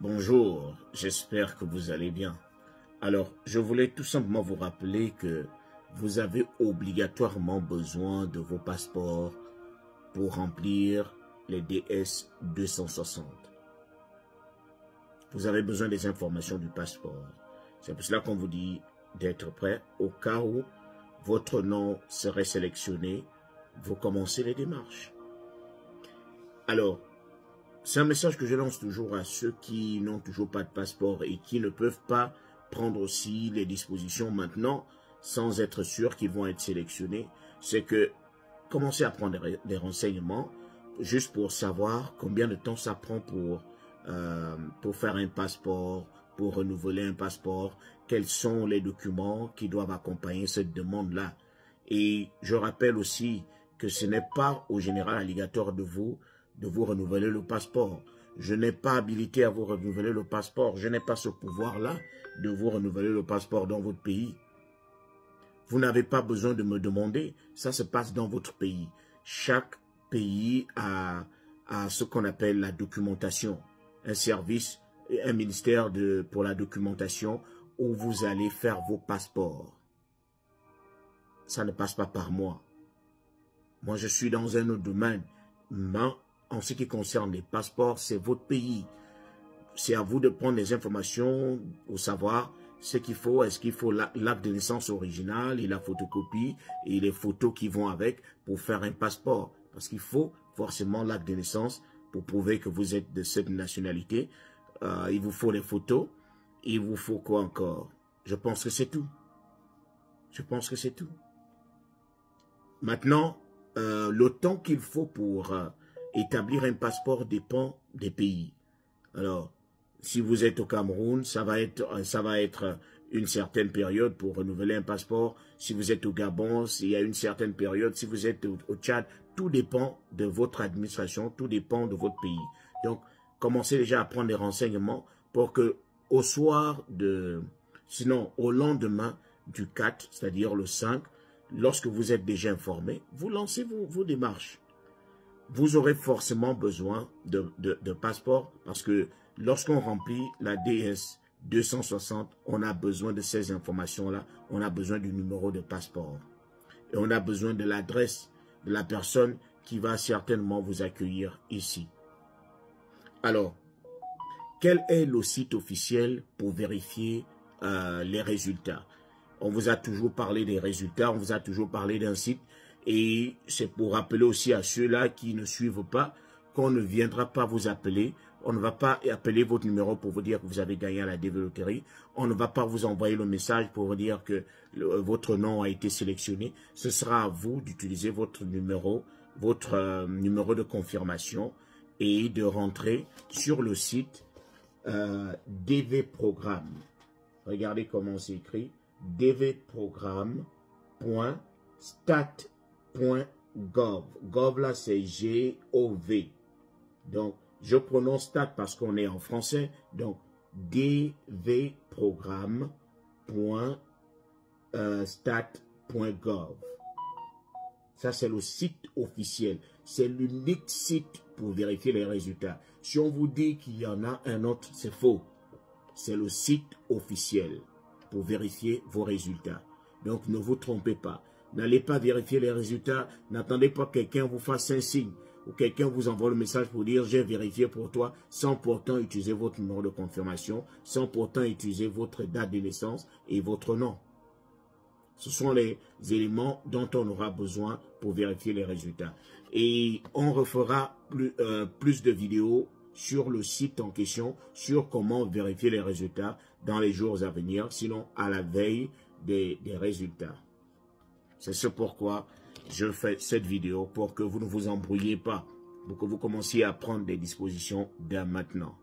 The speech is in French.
Bonjour, j'espère que vous allez bien. Alors, je voulais tout simplement vous rappeler que vous avez obligatoirement besoin de vos passeports pour remplir les DS 260. Vous avez besoin des informations du passeport. C'est pour cela qu'on vous dit d'être prêt au cas où votre nom serait sélectionné. Vous commencez les démarches. Alors, c'est un message que je lance toujours à ceux qui n'ont toujours pas de passeport et qui ne peuvent pas prendre aussi les dispositions maintenant sans être sûrs qu'ils vont être sélectionnés. C'est que commencez à prendre des renseignements juste pour savoir combien de temps ça prend pour faire un passeport, pour renouveler un passeport, quels sont les documents qui doivent accompagner cette demande-là. Et je rappelle aussi que ce n'est pas au général alligator de vous renouveler le passeport. Je n'ai pas habilité à vous renouveler le passeport. Je n'ai pas ce pouvoir-là de vous renouveler le passeport dans votre pays. Vous n'avez pas besoin de me demander. Ça se passe dans votre pays. Chaque pays a ce qu'on appelle la documentation. Un service, un ministère pour la documentation où vous allez faire vos passeports. Ça ne passe pas par moi. Moi, je suis dans un autre domaine. Mais en ce qui concerne les passeports, c'est votre pays. C'est à vous de prendre les informations pour savoir ce qu'il faut. Est-ce qu'il faut l'acte de naissance original et la photocopie et les photos qui vont avec pour faire un passeport. Parce qu'il faut forcément l'acte de naissance pour prouver que vous êtes de cette nationalité. Il vous faut les photos. Il vous faut quoi encore? Je pense que c'est tout. Je pense que c'est tout. Maintenant, le temps qu'il faut pour établir un passeport dépend des pays. Alors, si vous êtes au Cameroun, ça va être une certaine période pour renouveler un passeport. Si vous êtes au Gabon, il y a une certaine période. Si vous êtes au Tchad, tout dépend de votre administration, tout dépend de votre pays. Donc, commencez déjà à prendre des renseignements pour que au lendemain du 4, c'est-à-dire le 5, lorsque vous êtes déjà informé, vous lancez vos démarches. Vous aurez forcément besoin de passeport parce que lorsqu'on remplit la DS 260, on a besoin de ces informations-là. On a besoin du numéro de passeport. Et on a besoin de l'adresse de la personne qui va certainement vous accueillir ici. Alors, quel est le site officiel pour vérifier les résultats? On vous a toujours parlé des résultats, on vous a toujours parlé d'un site. Et c'est pour rappeler aussi à ceux-là qui ne suivent pas qu'on ne viendra pas vous appeler. On ne va pas appeler votre numéro pour vous dire que vous avez gagné à la DV Loterie. On ne va pas vous envoyer le message pour vous dire que votre nom a été sélectionné. Ce sera à vous d'utiliser votre numéro de confirmation et de rentrer sur le site DV Programme. Regardez comment c'est écrit. dvprogramme.stat.gov. Gov là c'est G-O-V. Donc je prononce stat parce qu'on est en français. Donc dvprogramme.stat.gov. Ça c'est le site officiel. C'est l'unique site pour vérifier les résultats. Si on vous dit qu'il y en a un autre, c'est faux. C'est le site officiel pour vérifier vos résultats. Donc, ne vous trompez pas. N'allez pas vérifier les résultats. N'attendez pas que quelqu'un vous fasse un signe ou quelqu'un vous envoie le message pour dire « j'ai vérifié pour toi » sans pourtant utiliser votre numéro de confirmation, sans pourtant utiliser votre date de naissance et votre nom. Ce sont les éléments dont on aura besoin pour vérifier les résultats. Et on refera plus de vidéos sur le site en question, sur comment vérifier les résultats dans les jours à venir, sinon à la veille des résultats. C'est ce pourquoi je fais cette vidéo, pour que vous ne vous embrouillez pas, pour que vous commenciez à prendre des dispositions dès maintenant.